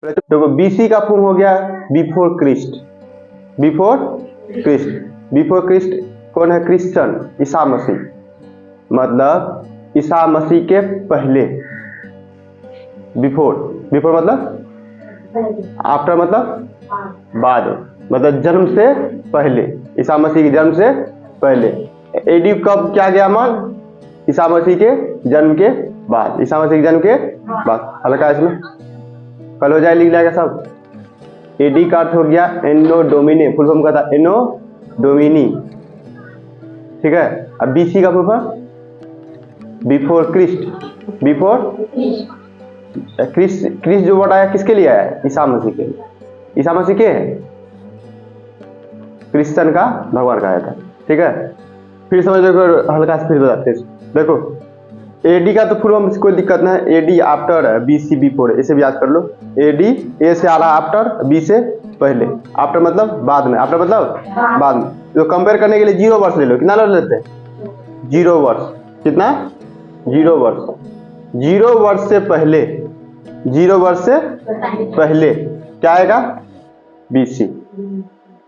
देखो बीसी का फॉर्म हो गया before Christ. Before Christ, before Christ कौन है? क्रिश्चियन, ईसा मसीह, मतलब ईसा मसीह के पहले। बिफोर, बिफोर मतलब आफ्टर, मतलब बाद, मतलब जन्म से पहले, ईसा मसीह के जन्म से पहले। एडी कब क्या गया मान? ईसा मसीह के जन्म के बाद, ईसा मसीह के जन्म के बाद। हल्का इसमें कल हो जाए, लिख जाएगा सब। एडी का अर्थ हो गया एनो डोमिनी, फुल फॉर्म का था एनो डोमिनी, ठीक है। अब बीसी का full form before Christ. Before Christ, Christ जो वर्ड आया किसके लिए आया? ईसा मसीह के लिए। ईसा मसीह के क्रिश्चियन का भगवान का आया था, ठीक है। फिर समझ लो, हल्का से फिर बताते हैं। देखो एडी का तो फुल फॉर्म कोई दिक्कत नहीं, एडी आफ्टर है, बी सी बिफोर, इसे भी याद कर लो। एडी ए से आ रहा आफ्टर, बी से पहले, आफ्टर मतलब बाद में, आफ्टर मतलब बाद में। तो कंपेयर करने के लिए 0 वर्ष ले लो, कितना ले लेते हैं? 0 वर्ष, कितना? 0 वर्ष। 0 वर्ष से पहले, 0 वर्ष से पहले क्या आएगा? बीसी।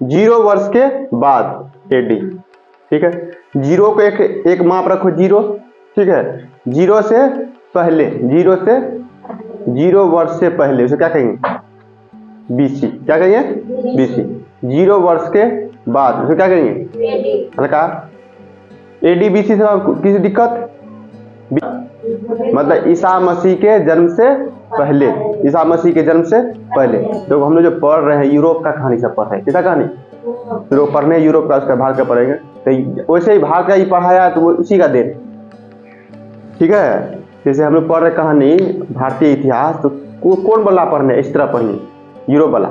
0 वर्ष के बाद एडी, ठीक है। 0 को एक माप रखो, 0, ठीक है। 0 से पहले, 0 से 0 वर्ष से पहले उसे क्या कहेंगे? बीसी। क्या कहेंगे? बीसी। 0 वर्ष के बाद उसे क्या कहेंगे? हल्का एडी बीसी से किसी दिक्कत? मतलब ईसा मसीह के जन्म से पहले, ईसा मसीह के जन्म से पहले। तो हम लोग जो पढ़ रहे हैं यूरोप का कहानी सब पढ़ रहे हैं, किसका कहानी? तो पढ़ने यूरोप का, उसका भारत का पढ़ेंगे, तो वैसे ही भारत का ही पढ़ाया तो वो उसी का देन, ठीक है। जैसे हम लोग पढ़ रहे कहानी भारतीय इतिहास, तो कौन बोला पढ़ने? इस तरह पढ़िए, यूरोप वाला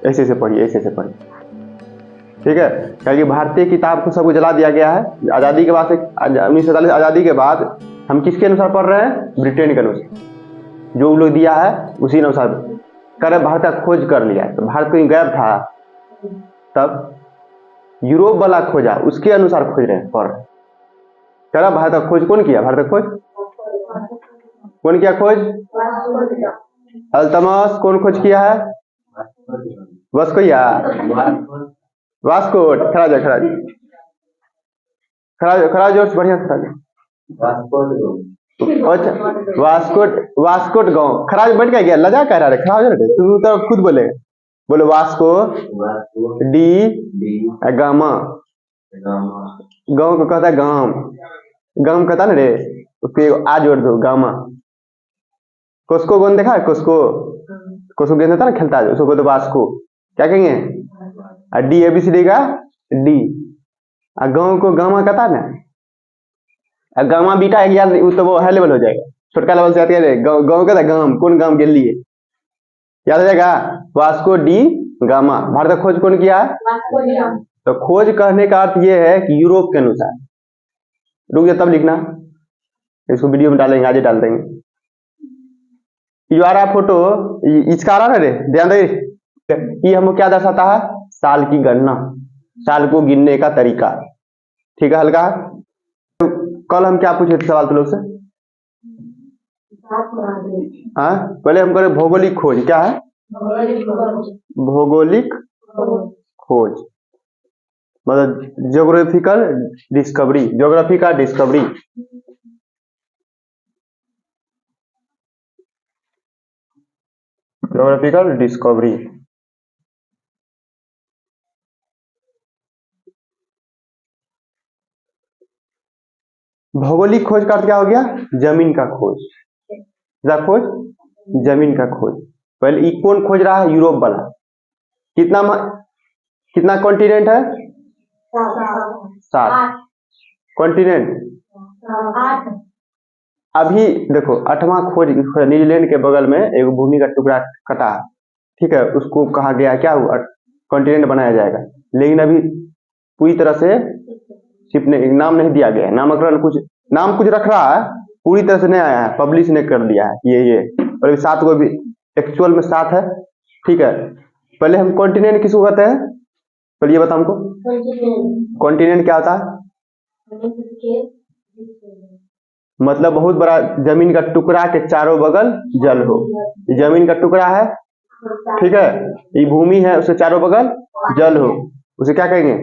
ऐसे ऐसे पढ़िए, ऐसे ऐसे पढ़िए, ठीक है। क्योंकि भारतीय किताब को सबको जला दिया गया है आज़ादी के बाद से। 1947 आज़ादी के बाद हम किसके अनुसार पढ़ रहे हैं? ब्रिटेन के अनुसार, जो लोग दिया है उसी अनुसार कर भारत का खोज कर लिया है। तो भारत कहीं गायब था, तब यूरोप वाला खोजा, उसके अनुसार खोज रहे हैं, पढ़ रहे हैं। कह रहा भारत का खोज कौन किया? भारत का खोज कौन किया? खोज अल्तमस। कौन खोज किया है? वास्को या वास्कोट। खड़ा जाओ, खड़ा जाओ, खड़ा जाओ, खड़ा जाओ, बढ़िया खड़ा जाओ। अच्छा, वास्कोट, वास्कोट गांव। खड़ा बैठ गया, लजा कह रहा है, खड़ा हो जा रे, तू तो खुद बोले, बोले वास्को डी गामा। गांव को कहता है गांव, गांव कहता ना रे, उसके आ जोड़ दो, गामा। कोस्को कौन देखा है? कोस्को, कोस्को गेंद होता ना, खेलता है, उसको कहते वास्को। क्या कहेंगे? डी एबीसीडी का डी। गांव को गामा कहता ना, गामा बीटा एक याद, तो वो हाई लेवल हो जाएगा, छोटका लेवल से आती है। गांव कहता है गांव, कौन गांव के लिए याद हो जाएगा? Vasco D gamma. भारत का खोज कौन किया है? तो खोज कहने का अर्थ ये है कि यूरोप के अनुसार। रुक जा, तब लिखना, इसको वीडियो में डालेंगे, आज ही डाल देंगे। ये आ रहा फोटो, इसका आ रहा ना रे, ध्यान दे। ये हमको क्या दर्शाता है? साल की गणना, साल को गिनने का तरीका, ठीक है। हल्का तो कल हम क्या पूछे थे सवाल तुम लोग से? हाँ, पहले हम करें भौगोलिक खोज। क्या है भौगोलिक खोज? मतलब ज्योग्राफिकल डिस्कवरी, ज्योग्राफी का डिस्कवरी। Geographical discovery. भौगोलिक खोज का अर्थ क्या हो गया? जमीन का खोज, खोज, जमीन का खोज। पहले कौन खोज रहा है? यूरोप वाला। कितना कॉन्टिनेंट है? 7 कॉन्टिनेंट। अभी देखो 8वां खोज न्यूजीलैंड के बगल में एक भूमि का टुकड़ा कटा, ठीक है, उसको कहा गया क्या हुआ? कॉन्टिनेंट बनाया जाएगा। लेकिन अभी पूरी तरह से नाम नहीं दिया गया है, नामकरण कुछ रख रहा है, पूरी तरह से नहीं आया है, पब्लिश नहीं कर दिया है ये। और अभी 7 को भी एक्चुअल में 7 है, ठीक है। पहले हम कॉन्टिनेंट किसको कहते हैं? पहले ये बता हमको, कॉन्टिनेंट क्या होता है? मतलब बहुत बड़ा जमीन का टुकड़ा के चारों बगल जल हो। जमीन का टुकड़ा है, ठीक है, ये भूमि है, उसके चारों बगल जल हो, उसे क्या कहेंगे?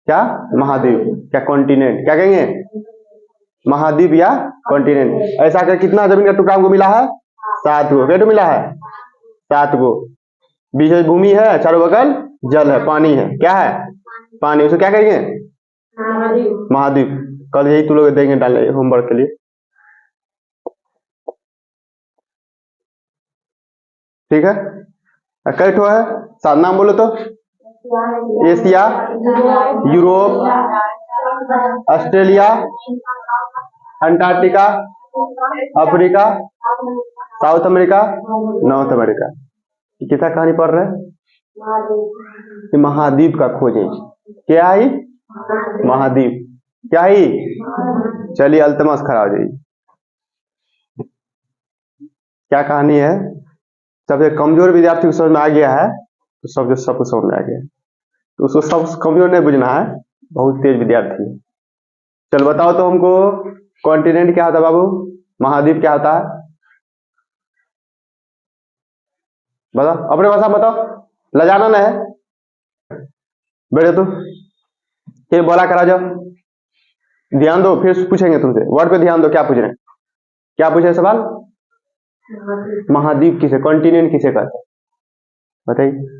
क्या? महाद्वीप। क्या? कॉन्टिनेंट। क्या कहेंगे? महाद्वीप या कॉन्टिनेंट। ऐसा कर कितना जमीन का टुकड़ा हमको मिला है? 7 गो। क्या मिला है? 7 गो। बीच में भूमि है, चारों बगल जल है, पानी है। क्या है? पानी। उसे क्या कहेंगे? महाद्वीप। कल यही तू लोग देंगे डालने होमवर्क के लिए। ठीक है, कई ठो है, 7 नाम बोलो तो। Asia, Europe, Australia, Antarctica, Africa, south America, north America. कितना कहानी पढ़ रहे हैं? महाद्वीप का खोजें। क्या ही? महाद्वीप। क्या ही? चलिए अल्तमस खड़ा हो जाइए। क्या कहानी है? सबसे कमजोर विद्यार्थी को समझ में आ गया है तो सबको समझ में आ गया, तो उसको सब कमजोर नहीं बुझना है, बहुत तेज विद्यार्थी है। चल बताओ तो हमको, कॉन्टिनेंट क्या होता है बाबू? महाद्वीप क्या होता है? बताओ, अपने भाषा में बताओ, लजाना ना है। बैठे तो फिर बोला करा जाओ, ध्यान दो, फिर पूछेंगे तुमसे, वर्ड पे ध्यान दो। क्या पूछ रहे हैं? क्या पूछ रहे सवाल? महाद्वीप किसे, कॉन्टिनेंट किसे कहते हैं? बताइए।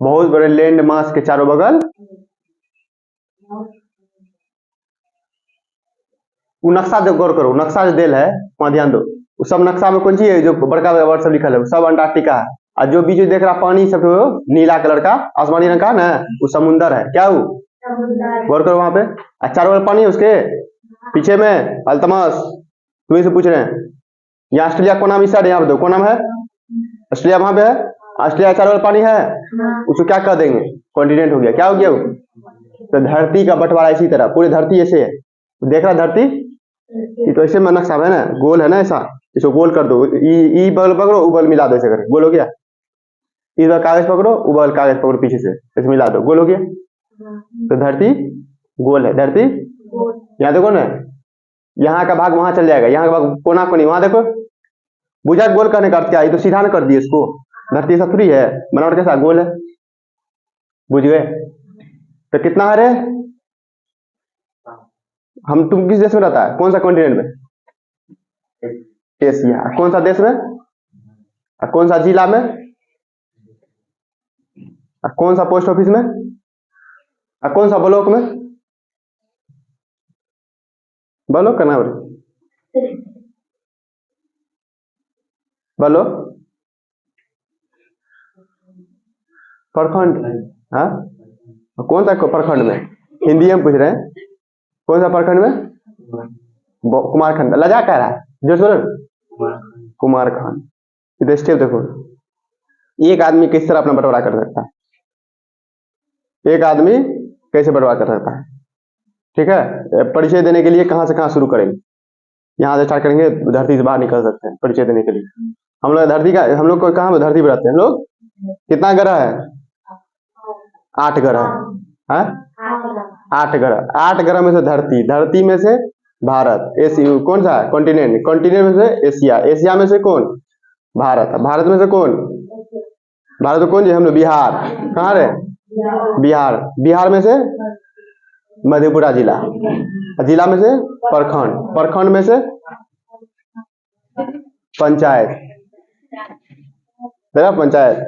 बहुत बड़े लैंड मास के चारों बगल वो नक्शा जो गौर करो, नक्शा जो देल है वहां ध्यान दो, वो सब नक्शा में कौन चीज है जो बड़का वर्ड सब लिखल है, वो सब अंटार्कटिका है। और जो बीच में देख रहा पानी सब नीला कलर का, आसमानी रंग का ना, वो समुंदर है। क्या वो? गौर करो वहां पे, चारों बगल पानी है, उसके पीछे में अल्तमस। तुम्हें से पूछ रहे हैं, यहाँ ऑस्ट्रेलिया को नाम इस साइड, यहाँ पे दो, कौन नाम है? ऑस्ट्रेलिया वहां पे है, ऑस्ट्रेलिया चारों बगल पानी है, उसको क्या कह देंगे? कॉन्टिनेंट हो गया। क्या हो गया वो? तो धरती का बंटवारा इसी तरह, पूरी धरती ऐसे है, देख रहा धरती, ये तो ऐसे में नक्शा है ना, गोल है ना ऐसा, इसको गोल कर दो, ई बगल पकड़ो, उ बगल मिला दो, ऐसे करके गोल हो गया। इधर कागज पकड़ो, उ बगल कागज पकड़ो पीछे से, ऐसे मिला दो, गोल हो गया। तो धरती गोल है, धरती यहाँ देखो ना, यहाँ का भाग वहां चल जाएगा, यहाँ का भाग कोना कोनी वहां देखो, बुझा गोल करने का अर्थ क्या है? तो सीधा न कर दिए इसको, धरती ऐसा थोड़ी है, बनावट कैसा गोल है, बुझ गए? तो कितना है रे? हम तुम किस देश में रहता है, कौन सा कॉन्टिनेंट में? एशिया। कौन सा देश में? कौन सा जिला में? कौन सा पोस्ट ऑफिस में? कौन सा ब्लॉक में? ब्लॉक का नाम बोलो, प्रखंड। हाँ, कौन सा प्रखंड में? हिंदी में पूछ रहे हैं, कौन सा प्रखंड में? कुमारखंड। लजा कह रहा है जो बोलो, कुमारखंड। इधर स्टेप देखो, एक आदमी किस तरह अपना बंटवारा कर सकता है, एक आदमी कैसे बंटवारा कर सकता है। ठीक है, परिचय देने के लिए कहां से कहां शुरू करेंगे? यहाँ से स्टार्ट करेंगे, धरती से बाहर निकल सकते हैं परिचय देने के लिए। हम लोग धरती का, हम लोग को कहाँ धरती पर रहते हैं हम लोग? कितना ग्रह है? 8 ग्रह है, 8 ग्रह। 8 ग्रह में से धरती, धरती में से भारत, एशिया कौन सा है? कॉन्टिनेंट, कॉन्टिनेंट में से एशिया, एशिया में से कौन? भारत, भारत में से कौन? भारत में कौन जी? हम लोग बिहार। कहाँ रहे? बिहार। बिहार में से मधेपुरा जिला, जिला में से प्रखंड, प्रखंड में से पंचायत, देखा पंचायत,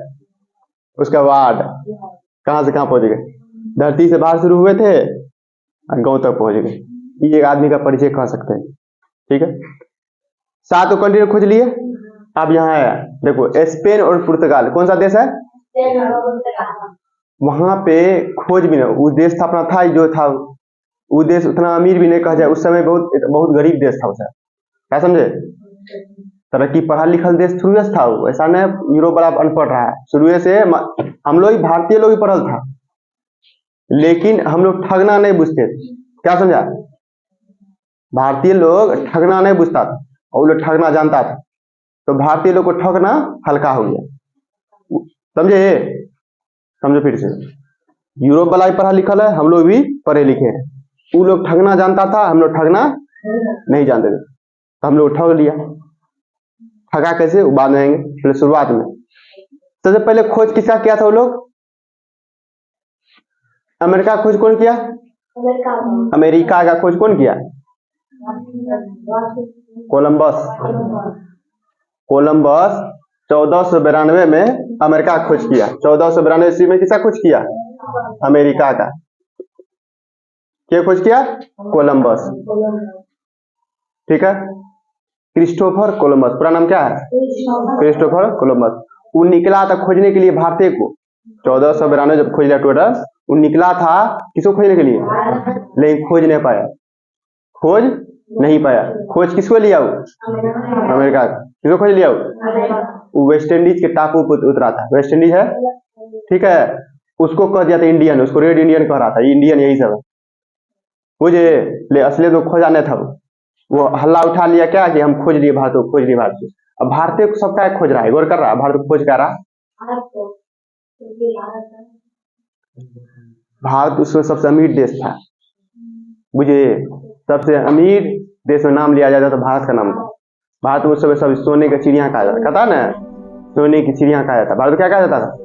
उसका वार्ड, कहां से कहां पहुंच गए? धरती से बाहर शुरू हुए थे और गांव तक पहुंच गए। ये एक आदमी का परिचय कह सकते हैं। ठीक है, 7 कंट्री खोज लिए। अब यहाँ आया देखो, स्पेन और पुर्तगाल, कौन सा देश है? वहां पे खोज भी नहीं, वो देश स्थापना था जो था, वो देश उतना अमीर भी नहीं कहा जाए, उस समय बहुत बहुत गरीब देश था उसे। क्या समझे? तरक्की पढ़ा लिखल देश शुरू से था वो, ऐसा नहीं यूरोप वाला अनपढ़ रहा है, शुरू से हम लोग भारतीय लोग ही पढ़ल था, लेकिन हम लोग ठगना नहीं बुझते थे। क्या समझा? भारतीय लोग ठगना नहीं बुझता था और वो लोग ठगना जानता था, तो भारतीय लोग को ठगना हल्का हो गया। समझे? समझो फिर से, यूरोप वाला भी पढ़ा लिखल है, हम लोग भी पढ़े लिखे हैं। वो लोग ठगना जानता था, हम लोग ठगना नहीं जानते थे। तो हम लोग ठग लिया। ठगा कैसे, वो बाद में आएंगे, पहले शुरुआत में सबसे पहले खोज किसका किया था वो लोग? अमेरिका का खोज कौन किया? अमेरिका का खोज कौन किया? कोलंबस। कोलंबस 1492 में अमेरिका का खोज किया। 1492 ईस्वी में किसका खोज किया? अमेरिका का। क्या खोज किया? कोलंबस। ठीक है, क्रिस्टोफर कोलंबस, पूरा नाम क्या है? Christopher Columbus. वो निकला था खोजने के लिए भारतीय को। 1492 जब खोज लिया टोटल, वो निकला था किसको खोजने के लिए, लेकिन खोज नहीं पाया। खोज नहीं पाया। खोज किसको लिया? वो अमेरिका का। किसको खोज लिया? वो वेस्ट इंडीज के टापू पर उतरा था। वेस्ट इंडीज है, ठीक है, उसको कह दिया था इंडियन, उसको रेड इंडियन कह रहा था। इंडियन यही सब है, मुझे ले असली तो खोजा नहीं था। वो हल्ला उठा लिया क्या कि हम खोज लिए भारत को, खोज लिए भारत को। अब भारतीय को सबका खोज रहा है, गौर कर रहा है, भारत को खोज कर रहा। भारत उसमें सबसे अमीर देश था, बुझे, सबसे अमीर देश में नाम लिया जाता तो भारत का नाम था। भारत में उस समय सब सोने की चिड़िया कहा जाता, कहता ना, सोने की चिड़िया कहा जाता। भारत क्या कहा जाता था?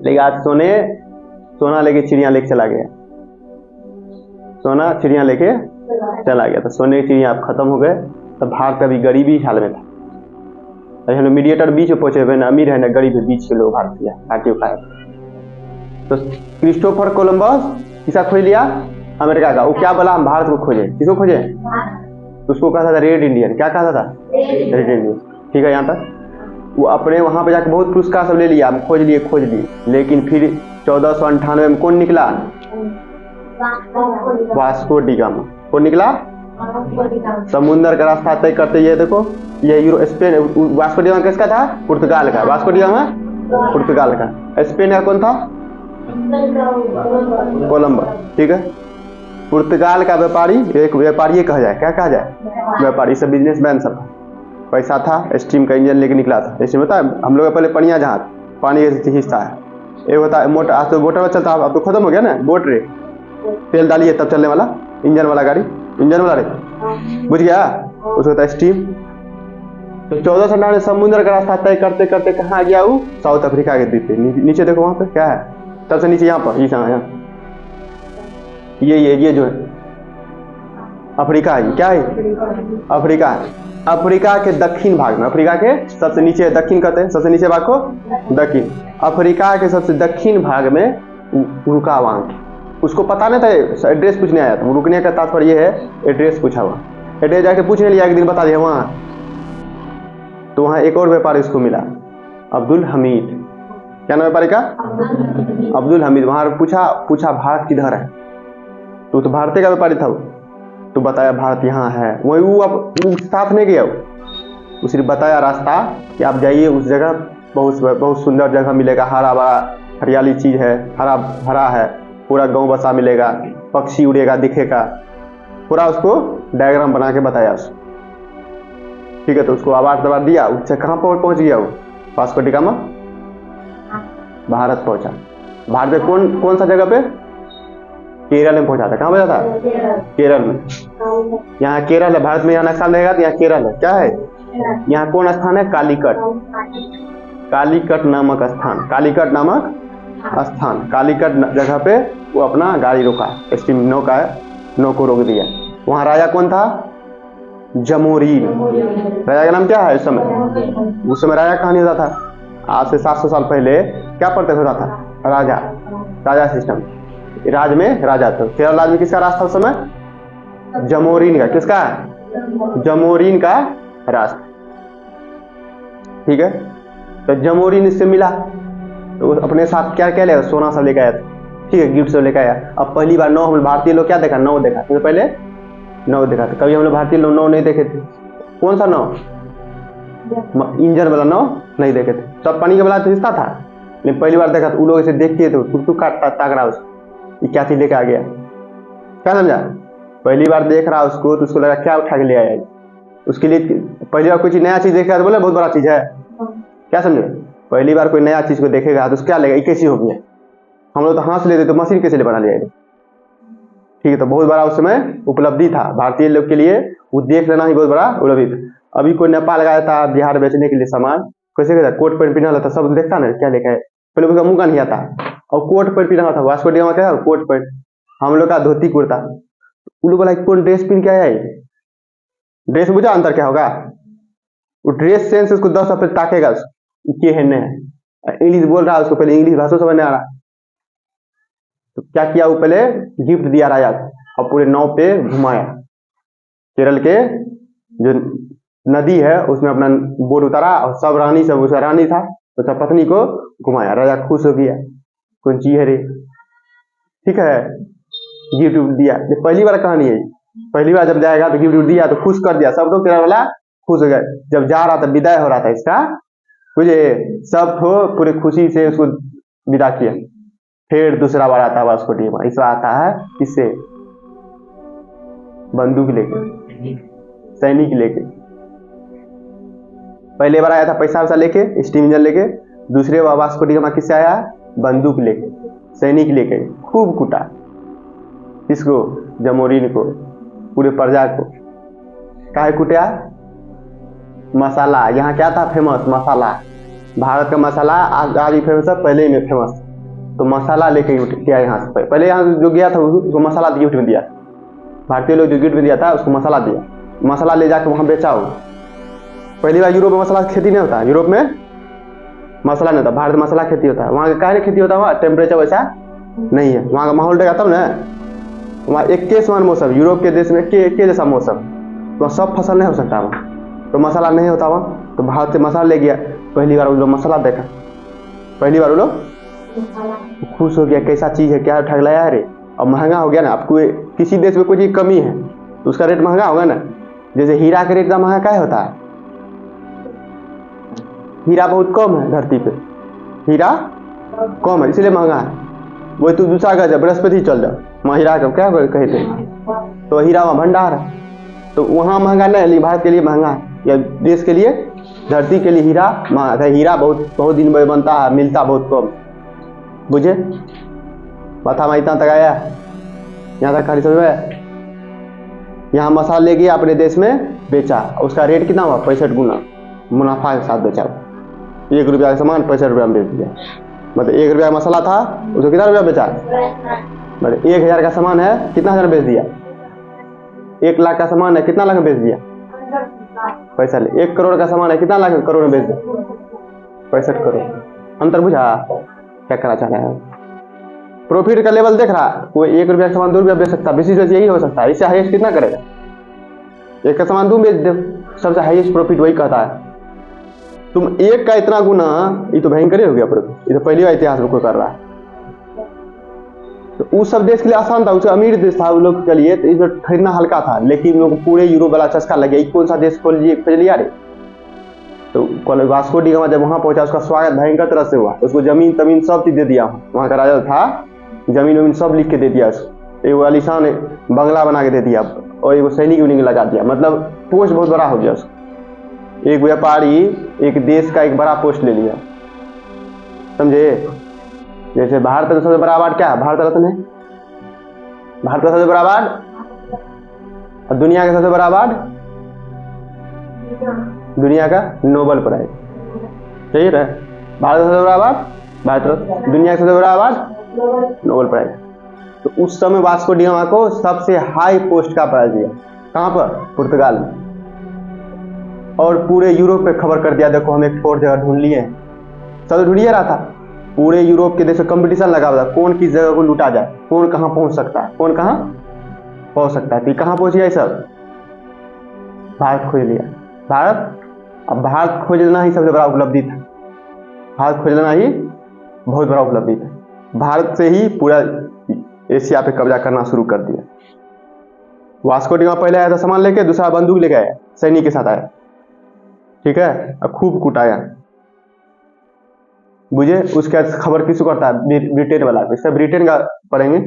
लेकिन आज सोना लेके चिड़िया लेके चला गया। सोना चिड़िया लेके चला गया, तो सोने की चिड़िया अब खत्म हो गए। तो भारत अभी गरीबी हाल में था। हम मीडिएटर बीच में पहुंचे हुए, ना अमीर है ना गरीब है, बीच के लोग भारतीय का है। तो क्रिस्टोफर कोलंबस किसा खोज लिया? अमेरिका का। वो क्या बोला? हम भारत को खोजे। किसको खोजे? उसको कहा था रेड इंडियन। क्या कहा था? Red Indian. ठीक है, यहाँ तक वो अपने वहां पे जाकर बहुत पुरस्कार सब ले लिया, हम खोज लिए। लेकिन फिर 1498 में कौन निकला? Vasco D gamma. कौन निकला? समुद्र का रास्ता तय करते। ये देखो, ये स्पेन। वास्को डी गामा किसका था? पुर्तगाल का। वास्को डी गामा पुर्तगाल का। स्पेन का कौन था? कोलंबस। ठीक है, पुर्तगाल का व्यापारी, एक व्यापारी कहा जाए, क्या कहा जाए? व्यापारी। सब बिजनेसमैन सब, पैसा था, स्टीम का इंजन लेके निकला था। स्टीम होता है हम लोग पहले पनिया जहाज, पानी का हिस्सा है, एक होता है मोटर। आज तो मोटर चलता है, अब तो खत्म हो गया ना, बोट रे, तेल डालिए तब चलने वाला, इंजन वाला गाड़ी, इंजन वाला रे, बुझ गया, उसको होता है स्टीम। तो 1498 समुद्र का रास्ता तय करते करते कहाँ गया वो? साउथ अफ्रीका के द्वीप पे। नीचे देखो वहां पे क्या है, सबसे नीचे यहाँ पर, यहाँ ये जो है अफ्रीका है। क्या है? अफ्रीका है। अफ्रीका के दक्षिण भाग में, अफ्रीका के सबसे नीचे दक्षिण कहते हैं, सबसे नीचे भाग को दक्षिण। अफ्रीका के सबसे दक्षिण भाग में रुका वहां। उसको पता नहीं था, एड्रेस पूछने आया था। रुकने का तात्पर्य ये है, एड्रेस पूछा हुआ। एड्रेस जाके पूछने लिया, एक दिन बता दिया वहां। तो वहां एक और व्यापारी उसको मिला, अब्दुल हमीद। क्या नाम व्यापारी का? अब्दुल हमीद। वहां पूछा भारत किधर है? तो भारतीय का व्यापारी था वो। तो बताया भारत यहाँ है। वही वो अब साथ में गया, वो सिर्फ बताया रास्ता कि आप जाइए उस जगह, बहुत सुंदर जगह मिलेगा, हरा भरा हरियाली चीज है, हरा भरा है, पूरा गांव बसा मिलेगा, पक्षी उड़ेगा दिखेगा, पूरा उसको डायग्राम बना के बताया उसको। ठीक है, तो उसको आवाज दिया। उससे कहाँ पर पहुंच गया वो? वास्को डी गामा भारत पहुंचा। भारत में कौन सा जगह पे? केरल में पहुंचा था। कहाँ पहुंचा था? केरल में। यहाँ केरल है, भारत में यहाँ नक्शा रहेगा तो यहाँ केरल है। क्या है यहाँ? कौन स्थान है? कालीकट। कालीकट नामक स्थान, कालीकट नामक स्थान। कालीकट जगह पे वो अपना गाड़ी रोका, स्टीम नौका है, नौ को रोक दिया। वहाँ राजा कौन था? जमोरीन। राजा का नाम क्या है? उस समय राजा कहानी होता था, आज से 700 साल पहले क्या प्रत्यक्ष होता था? राजा सिस्टम। राज में राजा था। केरल राज्य में किसका राज था उस समय? जमोरीन का। किसका? जमोरीन का राज। ठीक है, तो जमोरीन इससे मिला तो अपने साथ क्या क्या लेगा? सोना सब लेकर आया था। ठीक है, गिफ्ट सब लेकर आया। अब पहली बार नौ, हम भारतीय लोग क्या देखा? नौ देखा। तो पहले नौ देखा था। कभी हम लोग भारतीय लोग नौ नहीं देखे थे। कौन सा नौ? इंजन वाला नौ नहीं देखे थे। सब पानी के वाला हिस्सा था, लेकिन पहली बार देखा तो उन लोग इसे देखते तो टुक काटता ताक रहा उसको, ये क्या चीज लेके आ गया। क्या समझा? पहली बार देख रहा उसको तो उसको लगा क्या उठा के ले आया। उसके लिए पहली बार कोई चीज नया चीज देखा तो बोले बहुत बड़ा चीज है। क्या समझे? पहली बार कोई नया चीज को देखेगा तो क्या लेगा? एक कैसी हो गया। हम लोग तो हाथ से लेते तो मशीन कैसे ले बना लिया। ठीक है, तो बहुत बड़ा उस समय उपलब्धि था भारतीय लोग के लिए, वो देख लेना ही बहुत बड़ा उपलब्धि था। अभी कोई नेपाल गया था बिहार बेचने के लिए सामान, कैसे कहता कोट पैंट पहना था, सब देखता ना क्या लेकर है, पहले उसका मुंह का नहीं आता, और कोट पैंट पहना था, वास्को डी गामा क्या था, कोट पैंट, हम लोग का धोती कुर्ता। उन लोग बोला कौन ड्रेस पहन के आया है, ड्रेस बुझा अंतर क्या होगा, वो ड्रेस सेंस उसको 10 रुपये ताकेगा के है नहीं, इंग्लिश बोल रहा है उसको, पहले इंग्लिश भाषा समझ नहीं आ रहा, तो क्या किया, वो पहले गिफ्ट दिया राजा को और पूरे नाव पे घुमाया, केरल के जो नदी है उसमें अपना बोट उतारा और सब रानी, सब उसका रानी था, उसका पत्नी को घुमाया, राजा खुश हो गया, कौन चीज है रे, ठीक है, गिफ्ट दिया। ये पहली बार कहानी है, पहली बार जब जाएगा तो गिफ्ट दिया तो खुश कर दिया, सब लोग केरल वाला खुश हो गए। जब जा रहा था, विदाई हो रहा था इसका, मुझे सब तो पूरे खुशी से उसको विदा किया। फिर दूसरा बार आता है वास्को डी गामा, इस बार आता है किससे, बंदूक लेके, सैनिक लेके। पहले बार आया था पैसा वैसा लेके, स्टीम इंजन लेके, दूसरे बार वास्को डी गामा किससे आया, बंदूक लेके, सैनिक लेके, खूब कूटा किसको, जमोरीन को, पूरे प्रजा को। काहे कुटिया, मसाला, यहाँ क्या था फेमस, मसाला, भारत का मसाला आज भी फेमस है, पहले में फेमस, तो मसाला लेके गया यहाँ से, पहले यहाँ जो गया था उसको मसाला गिफ्ट में दिया, भारतीय लोग जो गिफ्ट में दिया था उसको मसाला दिया, मसाला ले जाकर वहाँ बेचा हो। पहली बार यूरोप में मसाला खेती नहीं होता, यूरोप में मसाला नहीं होता, भारत में मसाला खेती होता है, वहाँ का काहे खेती होता है, वहाँ टेम्परेचर वैसा नहीं है, वहाँ का माहौल रहेगा तब ना, वहाँ एक के समान मौसम, यूरोप के देश में एक के जैसा मौसम, तो सब फसल नहीं हो सकता वहाँ, तो मसाला नहीं होता वहाँ, तो भारत से मसाला ले गया। पहली बार वो लोग मसाला देखा, पहली बार वो लोग खुश हो गया, कैसा चीज है, क्या ठग लाया रे, अब महंगा हो गया ना, आपको किसी देश में कोई चीज कमी है तो उसका रेट महंगा होगा ना, जैसे हीरा का रेट इतना महंगा क्या होता है, हीरा बहुत कम है धरती पे, हीरा कम है इसलिए महंगा है, वही तू दूसरा गज बृहस्पति चल जाओ, वहाँ हीरा का क्या कहते, तो हीरा वहाँ भंडार है, तो वहाँ महंगा नहीं, लेकिन भारत के लिए महंगा है, या देश के लिए, धरती के लिए हीरा महंगा है, हीरा बहुत दिन में बनता है, मिलता बहुत कम, बुझे, माथा में इतना तक आया, यहाँ तक खाली समझ में। यहाँ मसाला ले गया अपने देश में बेचा, उसका रेट कितना हुआ, 65 गुना मुनाफा के साथ बेचा, 1 रुपया का सामान 65 रुपया में बेच दिया, मतलब 1 रुपया का मसाला था उसको कितना रुपया बेचा, मतलब 1000 का सामान है कितना हजार बेच दिया, 1 लाख का सामान है कितना लाख में बेच दिया, पैसा ले, 1 करोड़ का सामान है कितना लाख करोड़ में बेच दिया, 65 करोड़। अंतर बुझा क्या करना चाह रहा है, प्रॉफिट का लेवल देख रहा, वो 1 रुपया का सामान 2 रुपया बेच सकता है, बेसिस यही हो सकता है, इससे हाईएस्ट कितना करेगा, 1 का सामान तुम बेच दो, सबसे हाईएस्ट प्रॉफिट वही कहता है, तुम 1 का इतना गुना, ये तो भयंकर ही हो गया प्रॉफिट, ये तो पहली बार इतिहास में कोई कर रहा है। तो उस सब देश के लिए आसान था, उससे अमीर देश था उन लोग के लिए, तो इसमें खरीदना हल्का था, लेकिन लोग पूरे यूरोप वाला चस्का लग गया, कौन सा देश खोज लिया रे, तो वास्को डी गामा जब वहां पहुंचा उसका स्वागत भयंकर तरह से हुआ, उसको जमीन तमीन सब चीज दे दिया, वहां का राजा था, जमीन वमीन सब लिख के दे दिया उसको, एक आलीशान बंगला बना के दे दिया, और एक सैनिक उनिक लगा दिया, मतलब पोस्ट बहुत बड़ा हो गया उसको, एक व्यापारी एक देश का एक बड़ा पोस्ट ले लिया, समझे। जैसे भारत का सबसे बड़ा अवार्ड क्या है, भारत रत्न है, भारत का सबसे बड़ा अवार्ड, और दुनिया का सबसे बड़ा अवार्ड, दुनिया का नोबेल प्राइज, सही है, भारत का सबसे बड़ा अवार्ड भारत रत्न, दुनिया का सबसे बड़ा अवार्ड नोबेल प्राइज। तो उस समय वास्को डी गामा को सबसे हाई पोस्ट का प्राइज दिया, कहां पर, पुर्तगाल में, और पूरे यूरोप पे खबर कर दिया, देखो हम एक और जगह ढूंढ लिए, सब ढूंढिए रहा था, पूरे यूरोप के देश में कंपटीशन लगा हुआ था, कौन किस जगह को लूटा जाए, कौन कहां पहुंच सकता है, कौन कहां पहुंच सकता है, तो कहां पहुंच गया सब, भारत खोज लिया, भारत, अब भारत खोज लेना ही सबसे बड़ा उपलब्धि था, भारत खोज लेना ही बहुत बड़ा उपलब्धि था, भारत से ही पूरा एशिया पे कब्जा करना शुरू कर दिया। वास्को डी गामा पहले आया था सामान लेके, दूसरा बंदूक लेके आया, सैनिक के साथ आया, ठीक है, अब खूब कुटाया, बुझे। उसके बाद खबर किसको करता है, ब्रिटेन वाला, इसका ब्रिटेन का पढ़ेंगे,